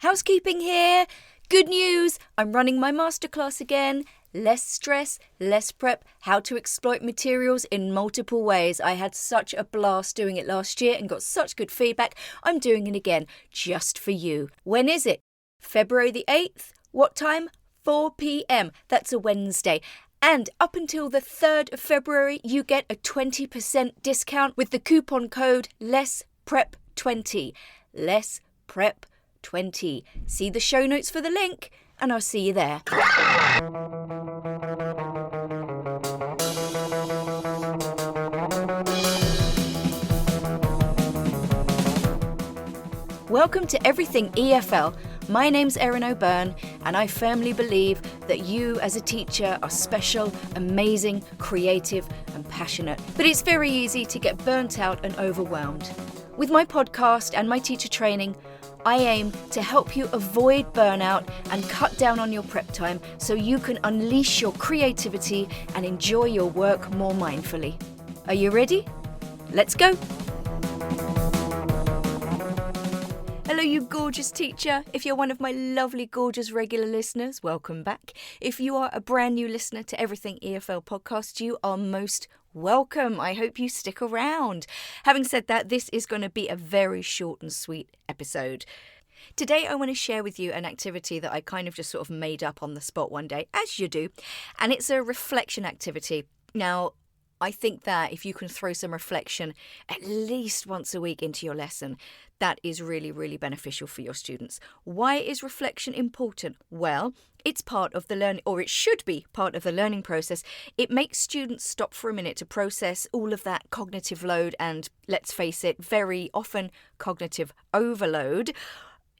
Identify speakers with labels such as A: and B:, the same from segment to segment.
A: Housekeeping here. Good news, I'm running my masterclass again. Less stress, less prep, how to exploit materials in multiple ways. I had such a blast doing it last year and got such good feedback. I'm doing it again, just for you. When is it? February the 8th. What time? 4 p.m. That's a Wednesday. And up until the 3rd of February, you get a 20% discount with the coupon code LESSPREP20. LESSPREP20. See the show notes for the link, and I'll see you there. Welcome to Everything EFL. My name's Erin O'Byrne, and I firmly believe that you as a teacher are special, amazing, creative and passionate. But it's very easy to get burnt out and overwhelmed. With my podcast and my teacher training, I aim to help you avoid burnout and cut down on your prep time so you can unleash your creativity and enjoy your work more mindfully. Are you ready? Let's go! Hello, you gorgeous teacher. If you're one of my lovely, gorgeous regular listeners, welcome back. If you are a brand new listener to Everything EFL podcast, you are most welcome. I hope you stick around. Having said that, this is going to be a very short and sweet episode. Today, I want to share with you an activity that I kind of just sort of made up on the spot one day, as you do, and it's a reflection activity. Now, I think that if you can throw some reflection at least once a week into your lesson, that is really, really beneficial for your students. Why is reflection important? Well, it's part of the learning, or it should be part of the learning process. It makes students stop for a minute to process all of that cognitive load and, let's face it, very often cognitive overload.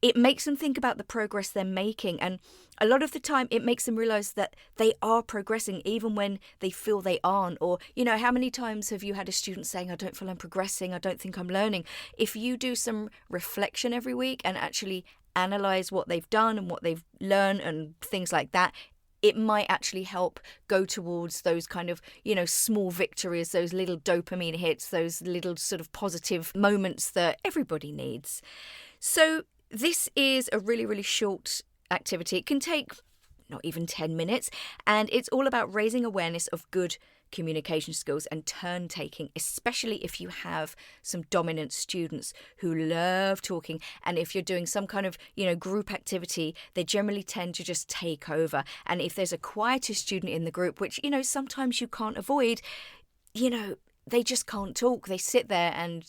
A: It makes them think about the progress they're making, and a lot of the time it makes them realise that they are progressing even when they feel they aren't. Or, you know, how many times have you had a student saying, I don't feel I'm progressing, I don't think I'm learning? If you do some reflection every week and actually analyse what they've done and what they've learned and things like that, it might actually help go towards those kind of, you know, small victories, those little dopamine hits, those little sort of positive moments that everybody needs. So this is a really, really short activity. It can take not even 10 minutes, and it's all about raising awareness of good communication skills and turn taking, especially if you have some dominant students who love talking. And if you're doing some kind of, you know, group activity, they generally tend to just take over. And if there's a quieter student in the group, which, you know, sometimes you can't avoid, you know, they just can't talk. They sit there and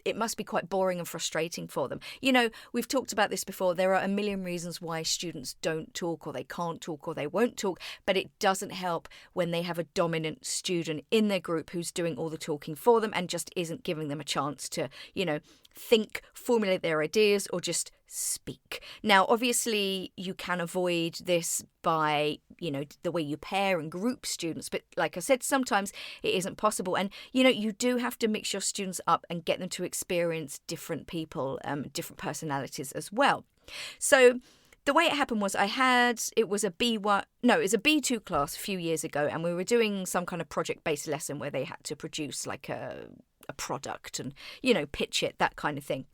A: it must be quite boring and frustrating for them. You know, we've talked about this before. There are a million reasons why students don't talk, or they can't talk, or they won't talk, but it doesn't help when they have a dominant student in their group who's doing all the talking for them and just isn't giving them a chance to, you know, think, formulate their ideas, or just speak. Now, obviously, you can avoid this by, you know, the way you pair and group students. But like I said, sometimes it isn't possible. And, you know, you do have to mix your students up and get them to experience different people, different personalities as well. So the way it happened was it was a B2 class a few years ago, and we were doing some kind of project-based lesson where they had to produce like a product and, you know, pitch it, that kind of thing.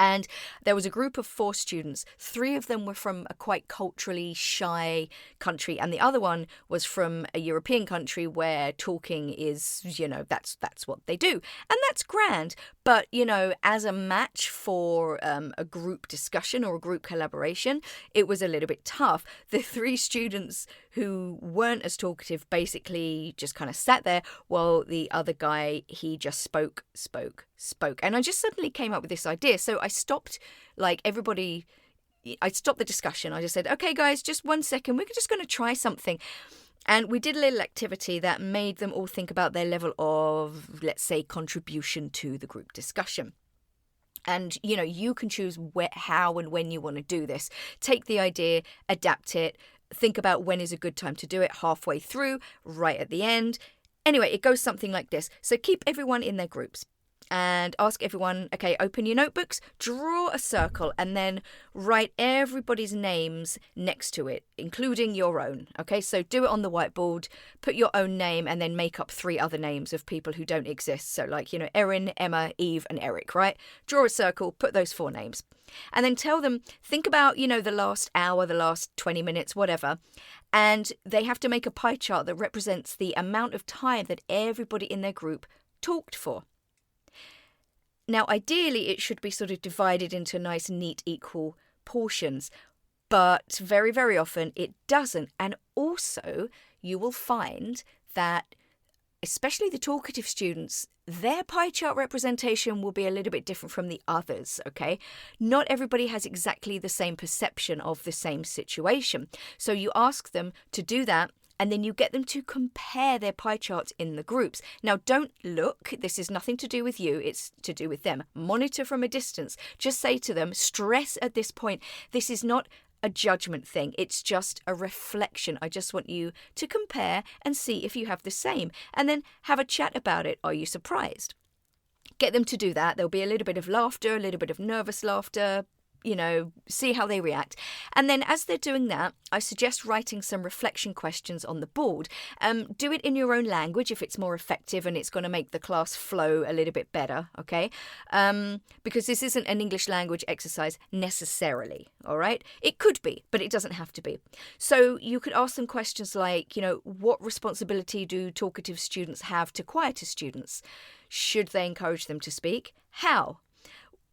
A: And there was a group of 4 students. 3 of them were from a quite culturally shy country, and the other one was from a European country where talking is, you know, that's what they do. And that's grand. But, you know, as a match for a group discussion or a group collaboration, it was a little bit tough. The 3 students who weren't as talkative basically just kind of sat there while the other guy, he just spoke. And I just suddenly came up with this idea. So I stopped, I stopped the discussion. I just said, okay, guys, just 1 second. We're just going to try something. And we did a little activity that made them all think about their level of, let's say, contribution to the group discussion. And, you know, you can choose how and when you want to do this. Take the idea, adapt it, think about when is a good time to do it, halfway through, right at the end. Anyway, it goes something like this. So keep everyone in their groups. and ask everyone, okay, open your notebooks, draw a circle, and then write everybody's names next to it, including your own. Okay, so do it on the whiteboard, put your own name, and then make up 3 other names of people who don't exist. So like, Erin, Emma, Eve, and Eric, right? Draw a circle, put those 4 names. And then tell them, think about, the last hour, the last 20 minutes, whatever. And they have to make a pie chart that represents the amount of time that everybody in their group talked for. Now, ideally, it should be sort of divided into nice, neat, equal portions, but very, very often it doesn't. And also, you will find that, especially the talkative students, their pie chart representation will be a little bit different from the others, okay? Not everybody has exactly the same perception of the same situation. So you ask them to do that, and then you get them to compare their pie charts in the groups. Now, don't look. This is nothing to do with you. It's to do with them. Monitor from a distance. Just say to them, stress at this point, this is not a judgment thing. It's just a reflection. I just want you to compare and see if you have the same. And then have a chat about it. Are you surprised? Get them to do that. There'll be a little bit of laughter, a little bit of nervous laughter, see how they react. And then as they're doing that, I suggest writing some reflection questions on the board. Do it in your own language if it's more effective and it's going to make the class flow a little bit better, okay? Because this isn't an English language exercise necessarily, all right? It could be, but it doesn't have to be. So you could ask them questions like, what responsibility do talkative students have to quieter students? Should they encourage them to speak? How?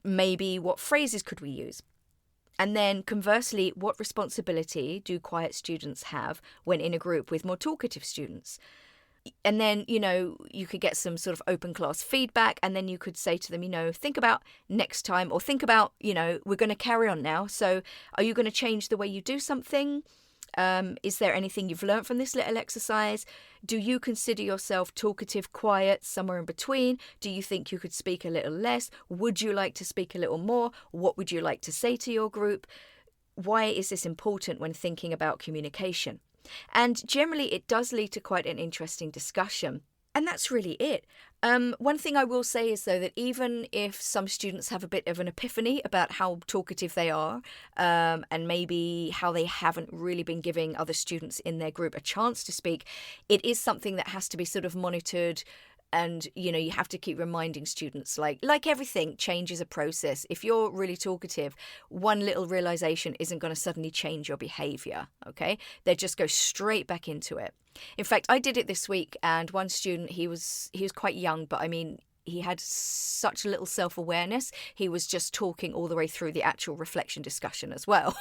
A: Maybe what phrases could we use? And then conversely, what responsibility do quiet students have when in a group with more talkative students? And then, you could get some sort of open class feedback, and then you could say to them, think about next time, or think about, we're going to carry on now. So are you going to change the way you do something? Is there anything you've learned from this little exercise? Do you consider yourself talkative, quiet, somewhere in between? Do you think you could speak a little less? Would you like to speak a little more? What would you like to say to your group? Why is this important when thinking about communication? And generally, it does lead to quite an interesting discussion. And that's really it. One thing I will say is, though, that even if some students have a bit of an epiphany about how talkative they are, and maybe how they haven't really been giving other students in their group a chance to speak, it is something that has to be sort of monitored. And, you have to keep reminding students, like everything, change is a process. If you're really talkative, one little realization isn't going to suddenly change your behavior, okay? They just go straight back into it. In fact, I did it this week, and one student, he was quite young, but I mean, he had such little self-awareness. He was just talking all the way through the actual reflection discussion as well.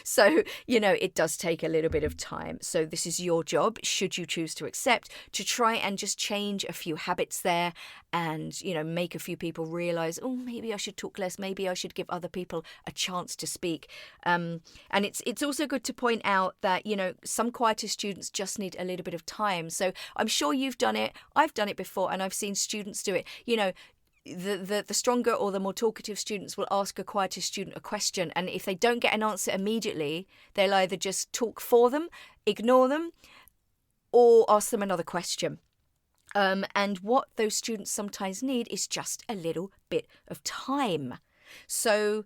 A: So, it does take a little bit of time. So this is your job, should you choose to accept, to try and just change a few habits there and, make a few people realize, oh, maybe I should talk less. Maybe I should give other people a chance to speak. And it's also good to point out that, some quieter students just need a little bit of time. So I'm sure you've done it. I've done it before, and I've seen students do it. The stronger or the more talkative students will ask a quieter student a question, and if they don't get an answer immediately, they'll either just talk for them, ignore them, or ask them another question. And what those students sometimes need is just a little bit of time. So,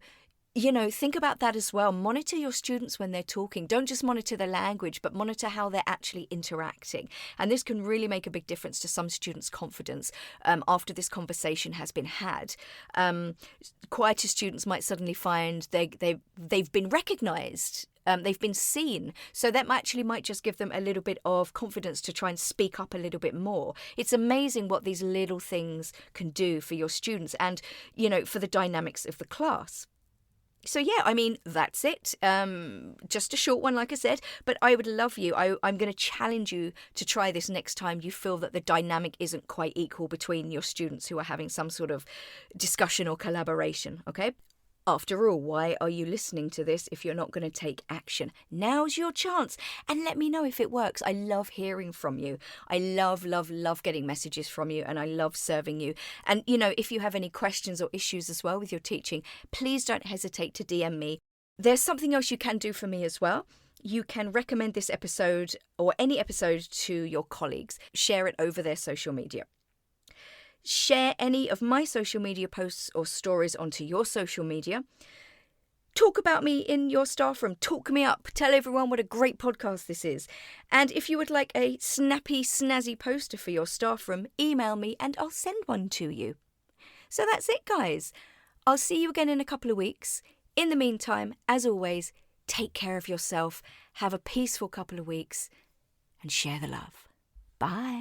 A: think about that as well. Monitor your students when they're talking. Don't just monitor the language, but monitor how they're actually interacting. And this can really make a big difference to some students' confidence after this conversation has been had. Quieter students might suddenly find they've been recognised. They've been seen. So that actually might just give them a little bit of confidence to try and speak up a little bit more. It's amazing what these little things can do for your students and, for the dynamics of the class. So yeah, I mean, that's it. Just a short one, like I said, but I would love you. I'm going to challenge you to try this next time you feel that the dynamic isn't quite equal between your students who are having some sort of discussion or collaboration, okay? After all, why are you listening to this if you're not going to take action? Now's your chance. And let me know if it works. I love hearing from you. I love, love, love getting messages from you, and I love serving you. And, if you have any questions or issues as well with your teaching, please don't hesitate to DM me. There's something else you can do for me as well. You can recommend this episode or any episode to your colleagues. Share it over their social media. Share any of my social media posts or stories onto your social media. Talk about me in your staff room. Talk me up. Tell everyone what a great podcast this is. And if you would like a snappy, snazzy poster for your staff room, email me and I'll send one to you. So that's it, guys. I'll see you again in a couple of weeks. In the meantime, as always, take care of yourself. Have a peaceful couple of weeks and share the love. Bye.